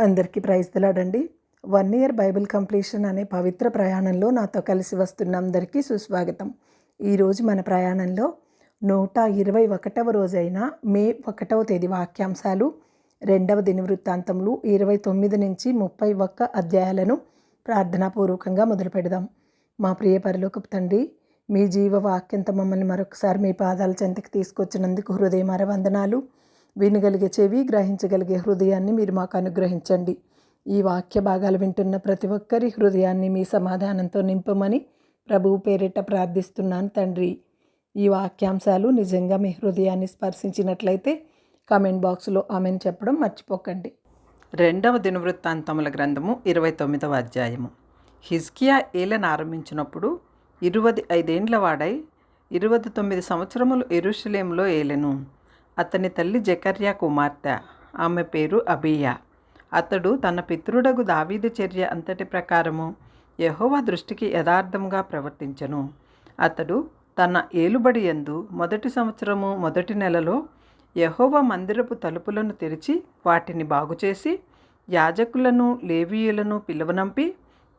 అందరికీ praise దిలాడండి. 1 year Bible completion అనే పవిత్ర ప్రయాణంలో నాతో కలిసి వస్తున్న అందరికీ సుస్వాగతం. ఈరోజు మన ప్రయాణంలో 121వ రోజైన మే 1వ తేదీ వాక్యాంశాలు 2వ దినవృత్తాంతములు 29 నుంచి 31 అధ్యాయాలను ప్రార్థనాపూర్వకంగా మొదలు పెడదాం. మా ప్రియ పరలోకపు తండ్రి, మీ జీవ వాక్యంతో మమ్మల్ని మరొకసారి మీ పాదాల చెంతకు తీసుకొచ్చినందుకు హృదయమార వందనాలు. వినగలిగే చెవి, గ్రహించగలిగే హృదయాన్ని మీరు మాకు అనుగ్రహించండి. ఈ వాక్య భాగాలు వింటున్న ప్రతి ఒక్కరి హృదయాన్ని మీ సమాధానంతో నింపమని ప్రభువు పేరిట ప్రార్థిస్తున్నాను తండ్రి. ఈ వాక్యాంశాలు నిజంగా మీ హృదయాన్ని స్పర్శించినట్లయితే కామెంట్ బాక్స్లో ఆమెను చెప్పడం మర్చిపోకండి. 2వ దినవృత్తాంతముల గ్రంథము 29వ అధ్యాయము. హిజ్కియా ఏలన ఆరంభించినప్పుడు 25 ఏండ్ల వాడై 29 సంవత్సరములు యెరూషలేములో ఏలెను. అతని తల్లి జకర్యా కుమార్తె, ఆమె పేరు అబీయా. అతడు తన పితరుడగు దావీదు చర్య అంతటి ప్రకారము యెహోవా దృష్టికి యథార్థంగా ప్రవర్తించెను. అతడు తన ఏలుబడి యందు మొదటి సంవత్సరము మొదటి నెలలో యెహోవా మందిరపు తలుపులను తెరిచి వాటిని బాగుచేసి యాజకులను లేవీయులను పిలువనంపి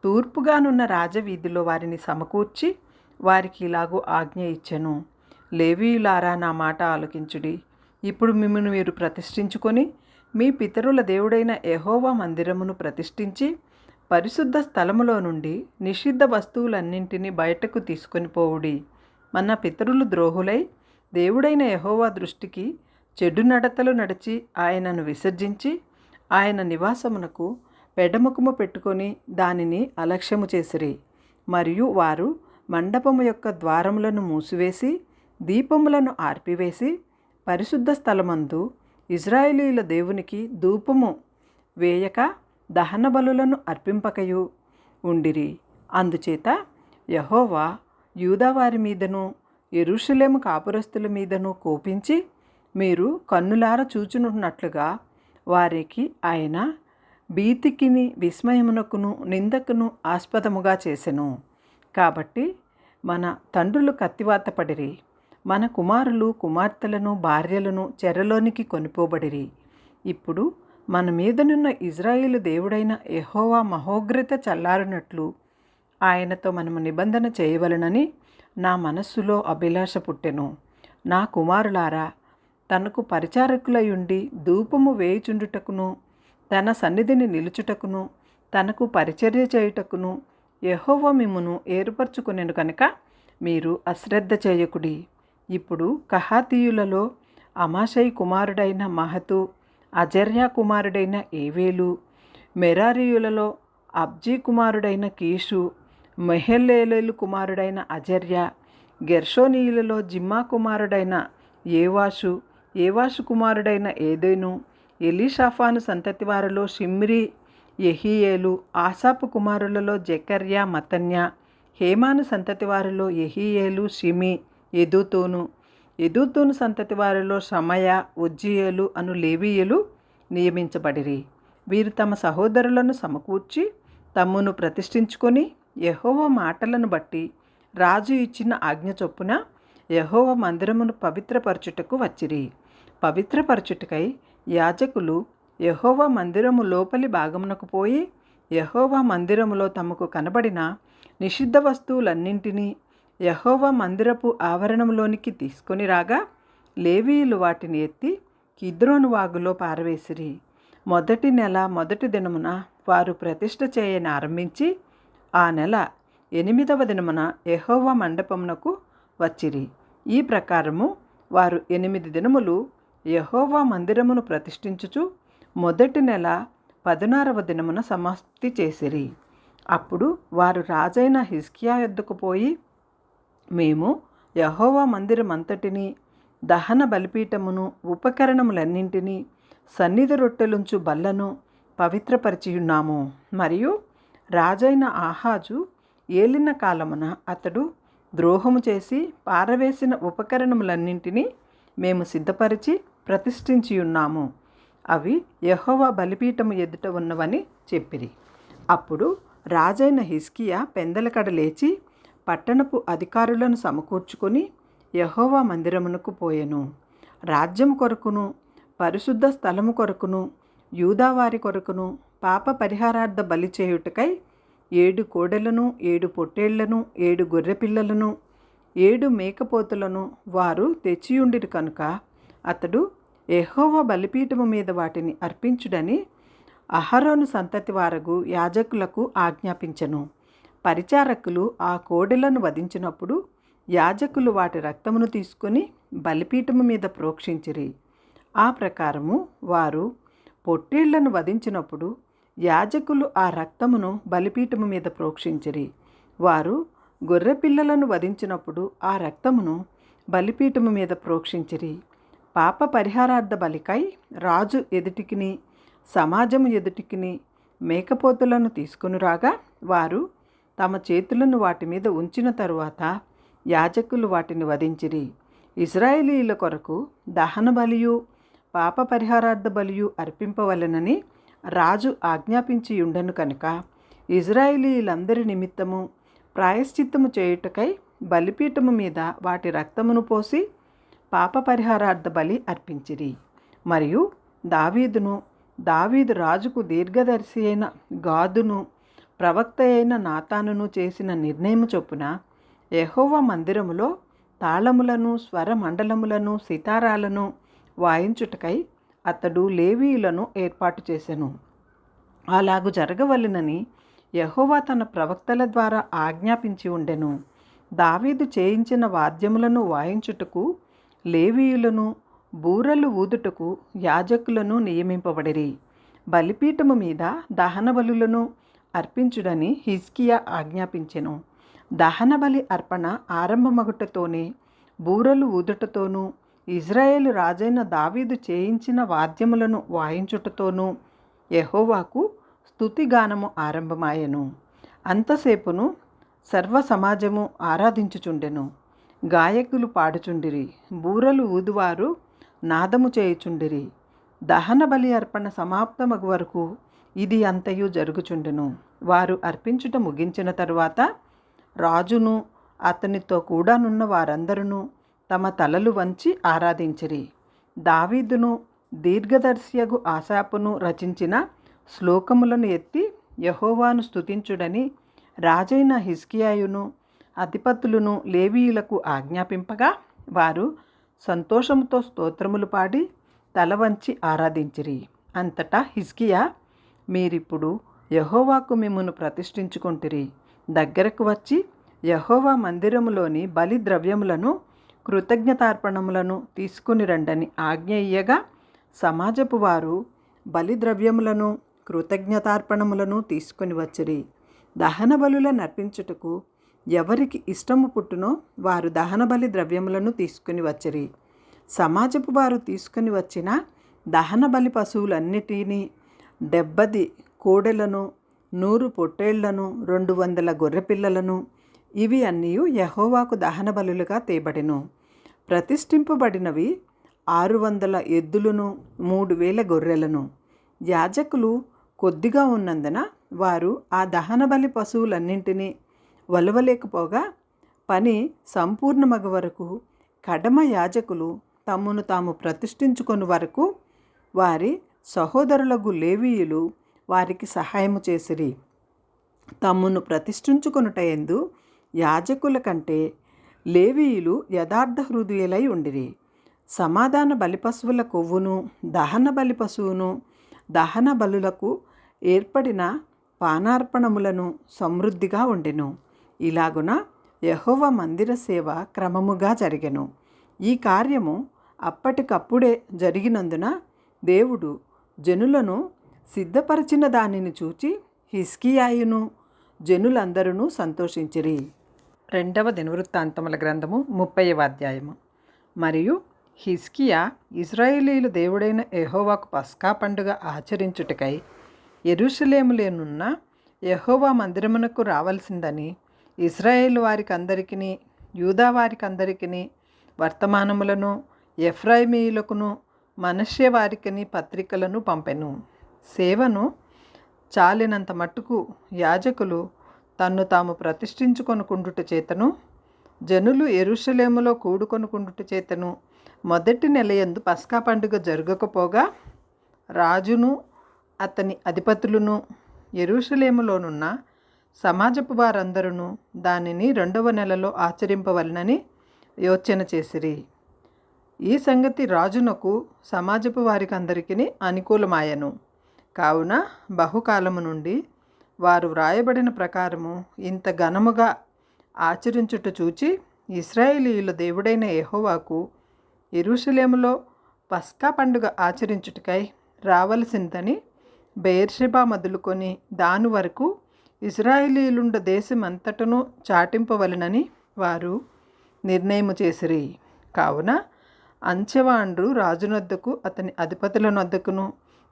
తూర్పుగానున్న రాజవీధిలో వారిని సమకూర్చి వారికి ఇలాగూ ఆజ్ఞ ఇచ్చెను. లేవీయులారా, నా మాట ఆలకించుడి. ఇప్పుడు మిమ్మల్ని మీరు ప్రతిష్ఠించుకొని మీ పితరుల దేవుడైన యెహోవా మందిరమును ప్రతిష్ఠించి పరిశుద్ధ స్థలములో నుండి నిషిద్ధ వస్తువులన్నింటినీ బయటకు తీసుకొని పోవుడి. మన పితరులు ద్రోహులై దేవుడైన యెహోవా దృష్టికి చెడు నడతలు నడిచి ఆయనను విసర్జించి ఆయన నివాసమునకు పెడముఖము పెట్టుకొని దానిని అలక్ష్యము చేసిరి. మరియు వారు మండపము యొక్క ద్వారములను మూసివేసి దీపములను ఆర్పివేసి పరిశుద్ధ స్థలమందు ఇజ్రాయేలీల దేవునికి ధూపము వేయక దహన బలులను అర్పింపకయు ఉండిరి. అందుచేత యెహోవా యూదావారి మీదను యెరూషలేము కాపురస్తుల మీదను కోపించి మీరు కన్నులార చూచునున్నట్లుగా వారికి ఆయన భీతికిని విస్మయమునకును నిందకును ఆస్పదముగా చేసెను. కాబట్టి మన తండ్రులు కత్తివాత పడిరి, మన కుమారులు కుమార్తెలను భార్యలను చెరలోనికి కొనిపోబడిరి. ఇప్పుడు మన మీదనున్న ఇజ్రాయేలు దేవుడైన యెహోవా మహోగ్రత చల్లారినట్లు ఆయనతో మనము నిబంధన చేయవలనని నా మనస్సులో అభిలాష పుట్టెను. నా కుమారులారా, తనకు పరిచారకులయుండి ధూపము వేయుచుండుటకును తన సన్నిధిని నిలుచుటకును తనకు పరిచర్య చేయుటకును యెహోవా మిమ్మును ఏర్పరచుకొనెను కనుక మీరు అశ్రద్ధ చేయకుడి. ఇప్పుడు కహాతీయులలో అమాషై కుమారుడైన మహతు, అజర్యా కుమారుడైన ఏవేలు, మెరారీయులలో అబ్జీ కుమారుడైన కీషు, మెహెల్లేలు కుమారుడైన అజర్యా, గెర్షోనీయులలో జిమ్మా కుమారుడైన ఏవాషు కుమారుడైన ఏదెను, ఎలీషాఫాను సంతతి వారిలో షిమ్రి, యెహీయేలు, ఆసాపు కుమారులలో జకర్యా, మతన్యా, హేమాను సంతతి వారిలో యెహీయేలు, షిమి, ఎదూతూను సంతతి వారిలో షమయ, ఉజ్జియేలు అను లేవీయులు నియమించబడిరి. వీరు తమ సహోదరులను సమకూర్చి తమ్మును ప్రతిష్ఠించుకొని యెహోవా మాటలను బట్టి రాజు ఇచ్చిన ఆజ్ఞ చొప్పున యెహోవా మందిరమును పవిత్రపరచుటకు వచ్చిరి. పవిత్రపరచుటకై యాజకులు యెహోవా మందిరము లోపలి భాగమునకు పోయి యెహోవా మందిరములో తమకు కనబడిన నిషిద్ధ వస్తువులన్నింటినీ యెహోవా మందిరపు ఆవరణంలోనికి తీసుకొని రాగా లేవీయులు వాటిని ఎత్తి కిద్రోను వాగులో పారవేసిరి. మొదటి నెల మొదటి దినమున వారు ప్రతిష్ఠ చేయని ఆరంభించి ఆ నెల 8వ దినమున యెహోవా మండపమునకు వచ్చిరి. ఈ ప్రకారము వారు 8 దినములు యెహోవా మందిరమును ప్రతిష్ఠించుచు మొదటి నెల 16వ దినమున సమాప్తి చేసిరి. అప్పుడు వారు రాజైన హిజ్కియా యొద్దకు పోయి, మేము యెహోవా మందిరమంతటిని, దహన బలిపీఠమును, ఉపకరణములన్నింటినీ, సన్నిధి రొట్టెలుంచు బల్లను పవిత్రపరిచియున్నాము. మరియు రాజైన ఆహాజు ఏలిన కాలమున అతడు ద్రోహము చేసి పారవేసిన ఉపకరణములన్నింటినీ మేము సిద్ధపరిచి ప్రతిష్ఠించియున్నాము. అవి యెహోవా బలిపీఠము ఎదుట ఉన్నవని చెప్పిరి. అప్పుడు రాజైన హిజ్కియా పెందలకడ లేచి పట్టణపు అధికారులను సమకూర్చుకొని యెహోవా మందిరమునకు పోయెను. రాజ్యం కొరకును పరిశుద్ధ స్థలము కొరకును యూదావారి కొరకును పాప పరిహారార్థ బలి చేయుటకై 7 కోడెలను 7 పొట్టేళ్లను 7 గొర్రెపిల్లలను 7 మేకపోతులను వారు తెచ్చియుండిరి కనుక అతడు యెహోవా బలిపీఠము మీద వాటిని అర్పించుడని అహరోను సంతతి వారగు యాజకులకు ఆజ్ఞాపించెను. పరిచారకులు ఆ కోడెలను వధించినప్పుడు యాజకులు వాటి రక్తమును తీసుకొని బలిపీఠము మీద ప్రోక్షించిరి. ఆ ప్రకారము వారు పొట్టేళ్లను వధించినప్పుడు యాజకులు ఆ రక్తమును బలిపీఠము మీద ప్రోక్షించిరి. వారు గొర్రెపిల్లలను వధించినప్పుడు ఆ రక్తమును బలిపీఠము మీద ప్రోక్షించిరి. పాప పరిహారార్థ బలికై రాజు ఎదుటికిని సమాజము ఎదుటికిని మేకపోతులను తీసుకుని రాగా వారు తమ చేతులను వాటి మీద ఉంచిన తరువాత యాజకులు వాటిని వధించిరి. ఇశ్రాయేలీయుల కొరకు దహన బలియు పాప పరిహారార్థ బలియు అర్పింపవలెనని రాజు ఆజ్ఞాపించి ఉండెను కనుక ఇశ్రాయేలీయులందరి నిమిత్తము ప్రాయశ్చిత్తము చేయుటకై బలిపీఠము మీద వాటి రక్తమును పోసి పాప పరిహారార్థ బలి అర్పించిరి. మరియు దావీదు రాజుకు దీర్ఘదర్శి అయిన గాదును ప్రవక్త అయిన నాతానును చేసిన నిర్ణయము చొప్పున యెహోవా మందిరములో తాళములను స్వరమండలములను సితారాలను వాయించుటకై అతడు లేవీయులను ఏర్పాటు చేసెను. అలాగు జరగవలెనని యెహోవా తన ప్రవక్తల ద్వారా ఆజ్ఞాపించి ఉండెను. దావీదు చేయించిన వాద్యములను వాయించుటకు లేవీయులను, బూరలు ఊదుటకు యాజకులను నియమింపబడిరి. బలిపీఠము మీద దహన బలులను అర్పించుడని హిజ్కియా ఆజ్ఞాపించెను. దహన బలి అర్పణ ఆరంభమగుటతోనే బూరలు ఊదుటతోనూ ఇజ్రాయేలు రాజైన దావీదు చేయించిన వాద్యములను వాయించుటతోనూ యెహోవాకు స్తుతిగానము ఆరంభమాయెను. అంతసేపును సర్వ సమాజము ఆరాధించుచుండెను. గాయకులు పాడుచుండిరి, బూరలు ఊదువారు నాదము చేయుచుండిరి. దహన బలి అర్పణ సమాప్తమగు వరకు ఇది అంతయు జరుగుచుండెను. వారు అర్పించుట ముగించిన తరువాత రాజును అతనితో కూడానున్న వారందరూ తమ తలలు వంచి ఆరాధించిరి. దావీదును దీర్ఘదర్శియగు ఆసాపును రచించిన శ్లోకములను ఎత్తి యెహోవాను స్తుతించుడని రాజైన హిజ్కియాయును అధిపతులను లేవీయులకు ఆజ్ఞాపింపగా వారు సంతోషముతో స్తోత్రములు పాడి తల వంచి ఆరాధించిరి. అంతటా హిజ్కియా, మీరిప్పుడు యెహోవాకు మిమ్మును ప్రతిష్ఠించుకొంటిరి. దగ్గరకు వచ్చి యెహోవా మందిరములోని బలి ద్రవ్యములను కృతజ్ఞతార్పణములను తీసుకుని రండని ఆజ్ఞ ఇయ్యగా సమాజపు వారు బలి ద్రవ్యములను కృతజ్ఞతార్పణములను తీసుకొని వచ్చిరి. దహన బలులను అర్పించుటకు ఎవరికి ఇష్టము పుట్టునో వారు దహన బలి ద్రవ్యములను తీసుకుని వచ్చిరి. సమాజపు వారు తీసుకుని వచ్చిన దహన బలి పశువులన్నిటినీ 70 కోడెలను 100 పొట్టేళ్లను 200 గొర్రెపిల్లలను ఇవి అన్నీ యెహోవాకు దహన బలులుగా తేబడెను. ప్రతిష్ఠింపబడినవి 600 ఎద్దులను 3000 గొర్రెలను. యాజకులు కొద్దిగా ఉన్నందున వారు ఆ దహన బలి పశువులన్నింటినీ వలవలేకపోగా పని సంపూర్ణమగు వరకు కడమ యాజకులు తమ్మును తాము ప్రతిష్ఠించుకొని వరకు వారి సహోదరులకు లేవీయులు వారికి సహాయము చేసిరి. తమ్మును ప్రతిష్ఠించుకొనుటయందు యాజకుల కంటే లేవీయులు యథార్థ హృదయులై ఉండిరి. సమాధాన బలిపశువుల కొవ్వును దహన బలి పశువును దహన బలులకు ఏర్పడిన పానార్పణములను సమృద్ధిగా ఉండెను. ఇలాగున యెహోవా మందిర సేవ క్రమముగా జరిగెను. ఈ కార్యము అప్పటికప్పుడే జరిగినందున దేవుడు జనులను సిద్ధపరిచిన దానిని చూచి హిజ్కియాయును జనులందరూ సంతోషించిరి. 2వ దినవృత్తాంతముల గ్రంథము 30వ అధ్యాయము. మరియు హిజ్కియా ఇశ్రాయేలీయుల దేవుడైన యెహోవాకు పస్కా పండుగ ఆచరించుటకై యెరూషలేములోనున్న యెహోవా మందిరమునకు రావలసిందని ఇశ్రాయేలు వారికందరికీ యూదా వారికందరికీ వర్తమానములను ఎఫ్రాయిమీయులకును మనష్షే వారికిని పత్రికలను పంపెను. సేవను చాలినంత మట్టుకు యాజకులు తన్ను తాము ప్రతిష్ఠించుకొనుకుండుట చేతను జనులు యెరూషలేములో కూడుకొనుకుండుట చేతను మొదటి నెలయందు పస్కా పండుగ జరగకపోగా రాజును అతని అధిపతులను యెరూషలేములోనున్న సమాజపు వారందరూ దానిని 2వ నెలలో ఆచరింపవలనని యోచన చేసిరి. ఈ సంగతి రాజునకు సమాజపు వారికందరికీ అనుకూలమాయెను. కావున బహుకాలము నుండి వారు వ్రాయబడిన ప్రకారము ఇంత ఘనముగా ఆచరించుట చూచి ఇశ్రాయేలీయుల దేవుడైన యెహోవాకు యెరూషలేములో పస్కా పండుగ ఆచరించుటకై రావలసిందని బెయేర్షెబా మొదలుకొని దాని వరకు ఇశ్రాయేలీయులుండ దేశమంతటను చాటింపవలెనని వారు నిర్ణయము చేసిరి. కావున అంచెవాండ్రు రాజునొద్దకు అతని అధిపతుల నొద్దకును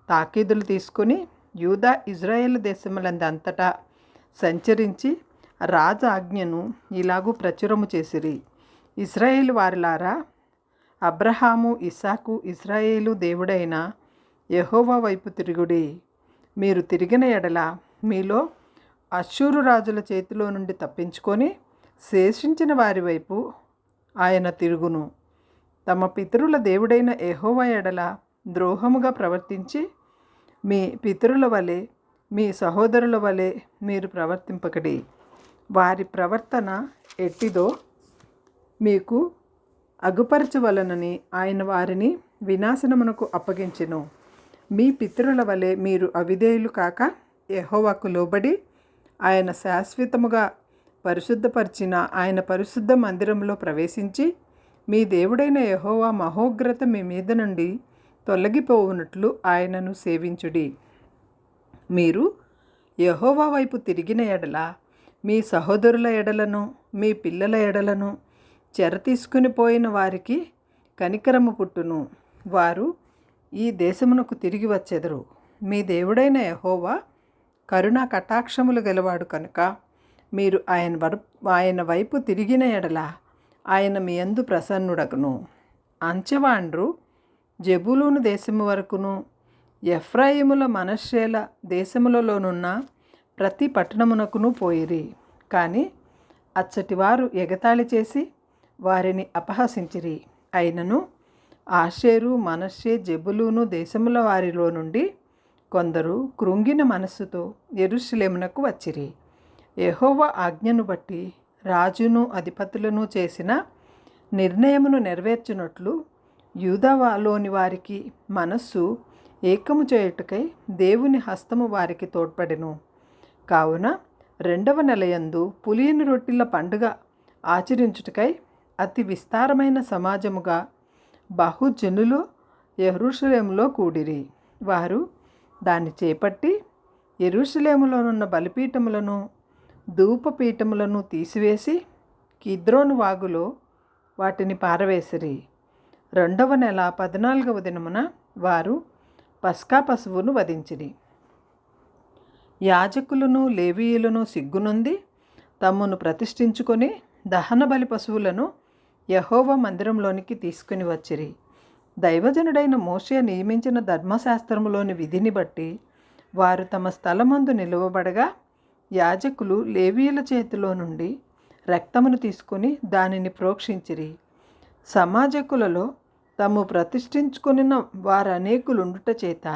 తాకీదులు తీసుకొని యూదా ఇజ్రాయేల్ దేశములందంతటా సంచరించి రాజు ఆజ్ఞను ఇలాగూ ప్రచురము చేసిరి. ఇశ్రాయేలు వారిలారా, అబ్రహాము, ఇస్సాకు, ఇశ్రాయేలు దేవుడైన యెహోవా వైపు తిరుగుడి. మీరు తిరిగిన ఎడల మీలో అష్షూరు రాజుల చేతిలో నుండి తప్పించుకొని శేషించిన వారి వైపు ఆయన తిరుగును. తమ పితరుల దేవుడైన యెహోవా ఎడల ద్రోహముగా ప్రవర్తించి మీ పితరుల వలె మీ సహోదరుల వలె మీరు ప్రవర్తింపకడి. వారి ప్రవర్తన ఎట్టిదో మీకు అగుపరచవలనని ఆయన వారిని వినాశనమునకు అప్పగించెను. మీ పితరుల వలె మీరు అవిధేయులు కాక యెహోవాకు లోబడి ఆయన శాశ్వతముగా పరిశుద్ధపరిచిన ఆయన పరిశుద్ధ మందిరంలో ప్రవేశించి మీ దేవుడైన యెహోవా మహోగ్రత మీ మీద నుండి తొలగిపోవునట్లు ఆయనను సేవించుడి. మీరు యెహోవా వైపు తిరిగిన ఎడల మీ సహోదరుల ఎడలను మీ పిల్లల ఎడలను చెర తీసుకుని పోయిన వారికి కనికరము పుట్టును. వారు ఈ దేశమునకు తిరిగి వచ్చెదరు. మీ దేవుడైన యెహోవా కరుణా కటాక్షములు గలవాడు కనుక మీరు ఆయన వైపు తిరిగిన ఎడల ఆయన మీ యందు ప్రసన్నుడగును. అంచెవాండ్రు జెబూలూను దేశము వరకును ఎఫ్రాయిముల మనష్షేల దేశములలోనున్న ప్రతి పట్టణమునకును పోయిరి. కానీ అచ్చటివారు ఎగతాళి చేసి వారిని అపహసించిరి. అయినను ఆషేరు, మనష్షే, జెబూలూను దేశముల వారిలో నుండి కొందరు కృంగిన మనస్సుతో యెరూషలేమునకు వచ్చిరి. యెహోవా ఆజ్ఞను బట్టి రాజును అధిపతులను చేసిన నిర్ణయమును నెరవేర్చునట్లు యూదాలోని వారికి మనస్సు ఏకము చేయుటకై దేవుని హస్తము వారికి తోడ్పడెను. కావున 2వ నెలయందు పులియని రొట్టెల పండుగ ఆచరించుటకై అతి విస్తారమైన సమాజముగా బహుజనులు యెరూషలేములో కూడిరి. వారు దాన్ని చేపట్టి యెరూషలేములోనున్న బలిపీఠములను ధూపపీఠములను తీసివేసి కిద్రోను వాగులో వాటిని పారవేసిరి. 2వ నెల 14వ దినమున వారు పస్కా పశువును వధించిరి. యాజకులను లేవీయులను సిగ్గునొంది తమ్మును ప్రతిష్ఠించుకొని దహన బలి పశువులను యెహోవా మందిరంలోనికి తీసుకుని వచ్చిరి. దైవజనుడైన మోషే నియమించిన ధర్మశాస్త్రములోని విధిని బట్టి వారు తమ స్థలమందు నిలువబడగా యాజకులు లేవీయుల చేతిలో నుండి రక్తమును తీసుకొని దానిని ప్రోక్షించిరి. సమాజకులలో తాము ప్రతిష్ఠించుకొనిన వారనేకులుండుట చేత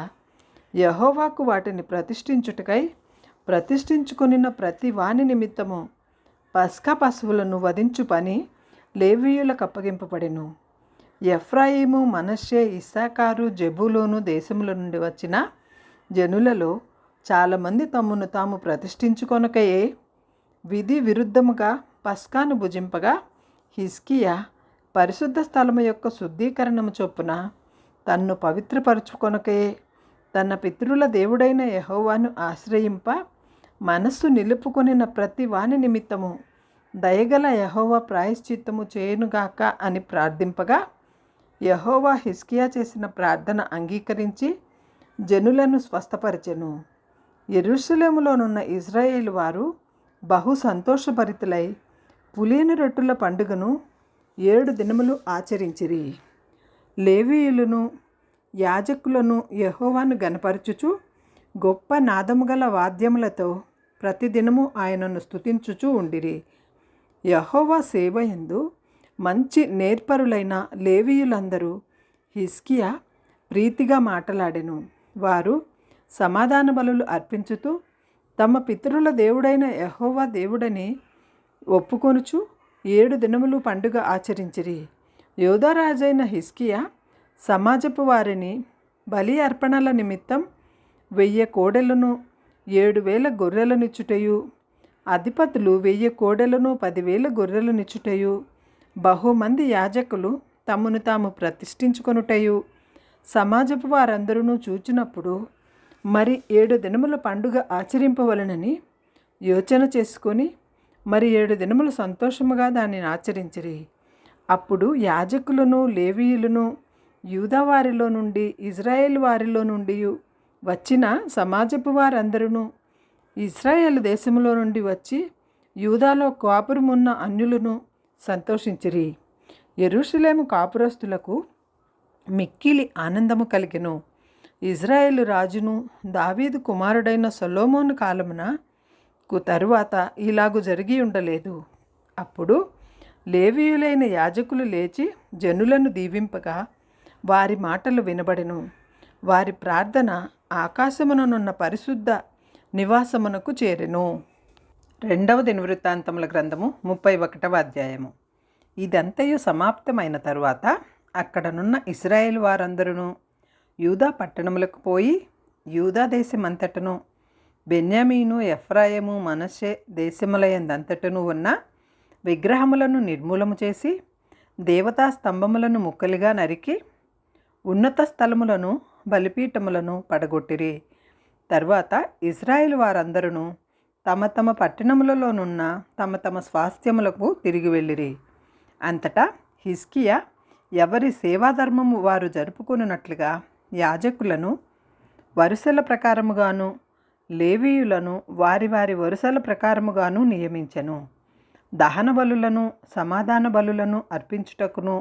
యెహోవాకు వాటిని ప్రతిష్ఠించుటకై ప్రతిష్ఠించుకొనిన ప్రతి వాని నిమిత్తము పస్కా పశువులను వధించు పని లేవీయులకు అప్పగింపబడెను. ఎఫ్రాయిము, మనష్షే, ఇస్సాకారు, జెబూలూను దేశముల నుండి వచ్చిన జనులలో చాలామంది తమ్మును తాము ప్రతిష్ఠించుకొనకయే విధి విరుద్ధముగా పస్కాను భుజింపగా హిజ్కియా పరిశుద్ధ స్థలము యొక్క శుద్ధీకరణము చొప్పున తన్ను పవిత్రపరచుకొనకయే తన పితరుల దేవుడైన యెహోవాను ఆశ్రయింప మనస్సు నిలుపుకొనిన ప్రతి వాని నిమిత్తము దయగల యెహోవా ప్రాయశ్చిత్తము చేయునుగాక అని ప్రార్థింపగా యెహోవా హిజ్కియా చేసిన ప్రార్థన అంగీకరించి జనులను స్వస్థపరచెను. యెరూషలేములోనున్న ఇశ్రాయేలు వారు బహు సంతోషభరితులై పులియని రొట్టెల పండుగను 7 దినములు ఆచరించిరి. లేవీయులను యాజకులను యెహోవాను గనపరచుచు గొప్ప నాదముగల వాద్యములతో ప్రతిదినము ఆయనను స్తుతించుచూ ఉండిరి. యెహోవా సేవయందు మంచి నేర్పరులైన లేవీయులందరూ హిజ్కియా ప్రీతిగా మాటలాడెను. వారు సమాధాన బలులు అర్పించుతూ తమ పితరుల దేవుడైన యెహోవా దేవుడని ఒప్పుకొనుచు 7 దినములు పండుగ ఆచరించిరి. యోధారాజైన హిజ్కియా సమాజపు వారిని బలి అర్పణల నిమిత్తం 1000 కోడెలను 7,000 గొర్రెలనిచ్చుటయు, అధిపతులు 1000 కోడెలను 10,000 గొర్రెలనిచ్చుటయు, బహుమంది యాజకులు తమను తాము ప్రతిష్ఠించుకొనుటయు సమాజపు వారందరూ చూచినప్పుడు మరి 7 దినముల పండుగ ఆచరింపవలనని యోచన చేసుకొని మరి 7 దినములు సంతోషముగా దానిని ఆచరించిరి. అప్పుడు యాజకులను లేవీయులను యూదా వారిలో నుండి ఇజ్రాయేల్ వారిలో నుండి వచ్చిన సమాజపు వారందరూ ఇజ్రాయేల్ దేశంలో నుండి వచ్చి యూదాలో కాపురమున్న అన్యులను సంతోషించిరి. యెరూషలేము కాపురస్తులకు మిక్కిలి ఆనందము కలిగెను. ఇజ్రాయేలు రాజును దావీదు కుమారుడైన సొలొమోను కాలమునకు తరువాత ఇలాగు జరిగి ఉండలేదు. అప్పుడు లేవీయులైన యాజకులు లేచి జనులను దీవింపగా వారి మాటలు వినబడెను. వారి ప్రార్థన ఆకాశముననున్న పరిశుద్ధ నివాసమునకు చేరెను. 2వ దినవృత్తాంతముల గ్రంథము 31వ అధ్యాయము. ఇదంతయు సమాప్తమైన తరువాత అక్కడనున్న ఇశ్రాయేలు వారందరూ యూదా పట్టణములకు పోయి యూదా దేశమంతటను బెన్యామీను ఎఫ్రాయిము మనష్షే దేశములయందంతటను ఉన్న విగ్రహములను నిర్మూలము చేసి దేవతా స్తంభములను ముక్కలుగా నరికి ఉన్నత స్థలములను బలిపీఠములను పడగొట్టిరి. తర్వాత ఇశ్రాయేలు వారందరూ తమ తమ పట్టణములలోనున్న తమ తమ స్వాస్థ్యములకు తిరిగి వెళ్ళిరి. అంతటా హిజ్కియా ఎవరి సేవాధర్మము వారు జరుపుకొనున్నట్లుగా యాజకులను వరుసల ప్రకారముగాను లేవీయులను వారి వారి వరుసల ప్రకారముగాను నియమించెను. దహన బలులను సమాధాన బలులను అర్పించుటకును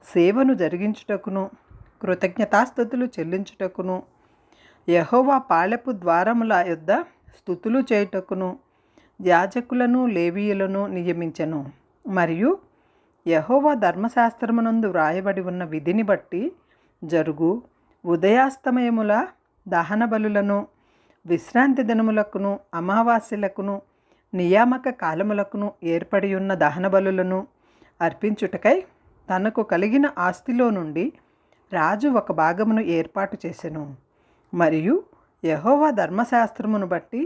సేవను జరిగించుటకును కృతజ్ఞతాస్తుతులు చెల్లించుటకును యెహోవా పాళెపు ద్వారముల యొద్ద స్తుతులు చేయుటకును యాజకులను లేవీయులను నియమించెను. మరియు యెహోవా ధర్మశాస్త్రమునందు వ్రాయబడి ఉన్న విధిని బట్టి జరుగు ఉదయాస్తమయముల దహన బలులను విశ్రాంతి దినములకును అమావాస్యలకును నియామక కాలములకును ఏర్పడి ఉన్న దహన బలులను అర్పించుటకై తనకు కలిగిన ఆస్తిలో నుండి రాజు ఒక భాగమును ఏర్పాటు చేసెను. మరియు యెహోవా ధర్మశాస్త్రమును బట్టి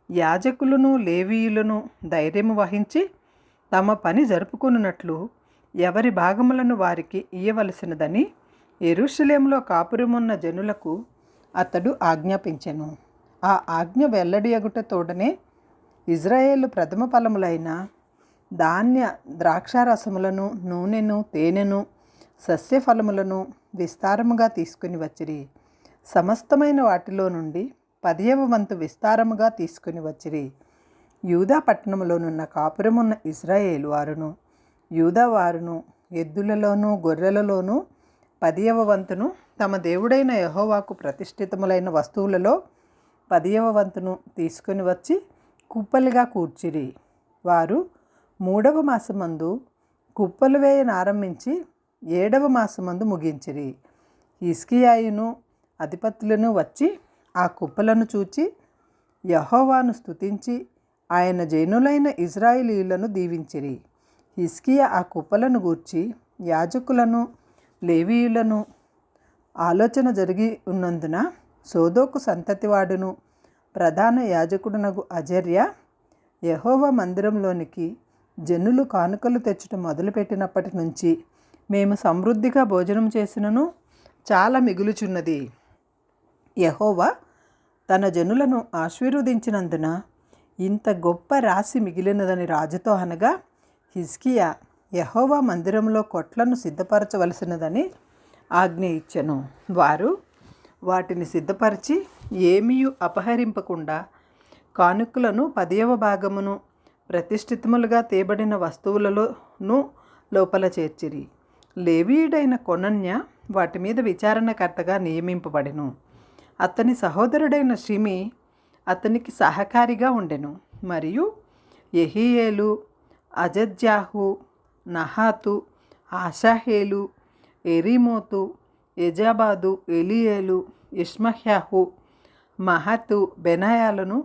యాజకులను లేవీయులను ధైర్యము వహించి తమ పని జరుపుకొనున్నట్లు ఎవరి భాగములను వారికి ఇయ్యవలసినదని యెరూషలేములో కాపురమున్న జనులకు అతడు ఆజ్ఞాపించెను. ఆ ఆజ్ఞ వెల్లడియగుట తోడనే ఇజ్రాయేలు ప్రథమ ఫలములైన ధాన్య ద్రాక్షారసములను నూనెను తేనెను సస్యఫలములను విస్తారముగా తీసుకుని వచ్చిరి. సమస్తమైన వాటిలో నుండి 10వ వంతు విస్తారముగా తీసుకుని వచ్చిరి. యూదా పట్టణములోనున్న కాపురమున్న ఇశ్రాయేలు వారును యూదా వారును ఎద్దులలోనూ గొర్రెలలోనూ 10వ వంతును తమ దేవుడైన యెహోవాకు ప్రతిష్ఠితములైన వస్తువులలో 10వ వంతును తీసుకుని వచ్చి కుప్పలుగా కూర్చిరి. వారు 3వ మాసమందు కుప్పలు వేయనారంభించి 7వ మాసమందు ముగించిరి. హిజ్కియాయును అధిపతులను వచ్చి ఆ కుప్పలను చూచి యెహోవాను స్తుతించి ఆయన జనులైన ఇజ్రాయేలీయులను దీవించిరి. హిజ్కియా ఆ కుప్పలను గూర్చి యాజకులను లేవీయులను ఆలోచన జరిగి ఉన్నందున సోదోకు సంతతివాడును ప్రధాన యాజకుడునగు అజర్య యెహోవా మందిరంలోనికి జనులు కానుకలు తెచ్చుట మొదలుపెట్టినప్పటి నుంచి మేము సమృద్ధిగా భోజనం చేసినను చాలా మిగులుచున్నది. యెహోవా తన జనులను ఆశీర్వదించినందున ఇంత గొప్ప రాశి మిగిలినదని రాజుతో అనగా హిజ్కియా యెహోవా మందిరంలో కొట్లను సిద్ధపరచవలసినదని ఆజ్ఞ ఇచ్చెను. వారు వాటిని సిద్ధపరిచి ఏమీ అపహరింపకుండా కానుకలను 10వ భాగమును ప్రతిష్ఠితములుగా తేబడిన వస్తువులలోనూ లోపల చేర్చిరి. లేవీయుడైన కొనన్య వాటి మీద విచారణకర్తగా నియమింపబడెను. అతని సహోదరుడైన షిమి అతనికి సహకారిగా ఉండెను. మరియు యెహీయేలు అజజ్యాహు నహాతు ఆషాహేలు ఎరీమోతు ఎజాబాదు ఎలియేలు ఇష్మహ్యాహు మహతు బెనాయాలను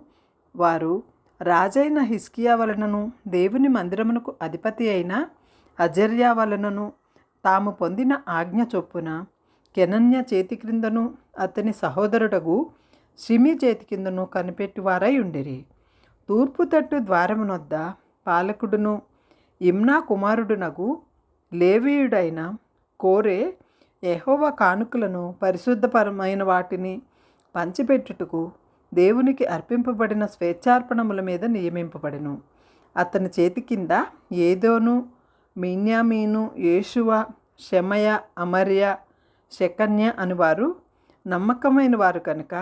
వారు రాజైన హిజ్కియా వలనను దేవుని మందిరమునకు అధిపతి అయిన అజర్యా వలనను తాము పొందిన ఆజ్ఞ చొప్పున కెనన్య చేతి క్రిందను అతని సహోదరుడగు షిమి చేతి కిందను కనిపెట్టువారై ఉండిరి. తూర్పు తట్టు ద్వారమునొద్ద పాలకుడును ఇమ్నా కుమారుడునగు లేవీయుడైన కోరే యెహోవా కానుకలను పరిశుద్ధపరమైన వాటిని పంచిపెట్టుటకు దేవునికి అర్పింపబడిన స్వేచ్ఛార్పణముల మీద నియమింపబడెను. అతని చేతి కింద ఏదోను, మిన్యామీను, యేషువ, షెమయ, అమర్య, షెకన్య అనువారు నమ్మకమైన వారు కనుక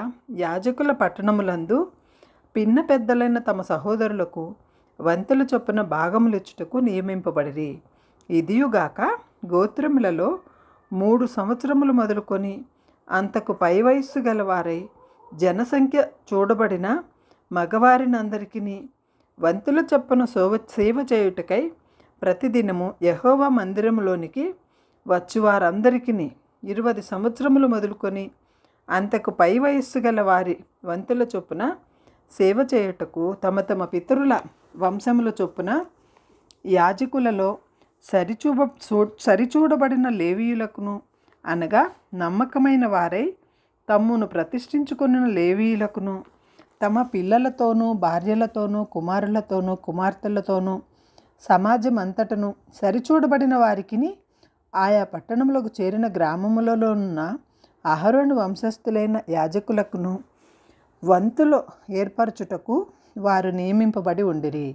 యాజకుల పట్టణములందు పిన్న పెద్దలైన తమ సహోదరులకు వంతుల చొప్పున భాగములిచ్చుటకు నియమింపబడిరి. ఇదియుగాక గోత్రములలో 3 సంవత్సరములు మొదలుకొని అంతకు పై వయస్సు గలవారై జనసంఖ్య చూడబడిన మగవారినందరికీ వంతుల చొప్పున సేవ చేయుటకై ప్రతిదినము యెహోవా మందిరములోనికి వచ్చువారందరికీ 20 సంవత్సరములు మొదలుకొని అంతకు పై వయస్సు గల వారి వంతుల చొప్పున సేవ చేయుటకు తమ తమ పితరుల వంశముల చొప్పున యాజకులలో సరిచూడబడిన లేవీయులకును, అనగా నమ్మకమైన వారై తమ్మును ప్రతిష్ఠించుకున్న లేవీయులకును, తమ పిల్లలతోనూ భార్యలతోనూ కుమారులతోనూ కుమార్తెలతోనూ సమాజం అంతటను సరిచూడబడిన వారికిని ఆయా పట్టణములకు చేరిన గ్రామములలో ఉన్న అహరోను వంశస్థులైన యాజకులకును వంతులు ఏర్పరచుటకు వారు నియమింపబడి ఉండిరి.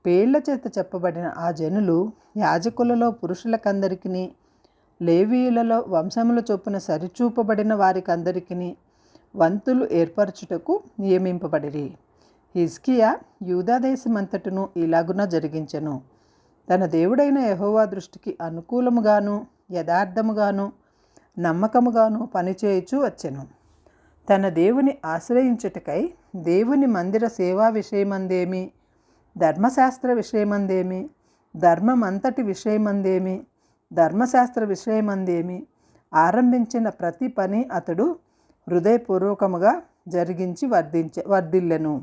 పేళ్ల చేత చెప్పబడిన ఆ జనులు యాజకులలో పురుషులకందరికీ లేవీయులలో వంశముల చొప్పున సరిచూపబడిన వారికందరికీ వంతులు ఏర్పరచుటకు నియమింపబడిరి. హిజ్కియా యూదా దేశమంతటను ఇలాగున జరిగించెను. తన దేవుడైన యెహోవా దృష్టికి అనుకూలముగాను యథార్థముగాను నమ్మకముగాను పనిచేయుచూ వచ్చెను. తన దేవుని ఆశ్రయించుటకై దేవుని మందిర సేవా విషయమందేమి, ధర్మశాస్త్ర విషయమందేమి, ధర్మమంతటి విషయమందేమి, ధర్మశాస్త్ర విషయమందేమి ఆరంభించిన ప్రతి పని అతడు హృదయపూర్వకముగా జరిగించి వర్ధిల్లెను.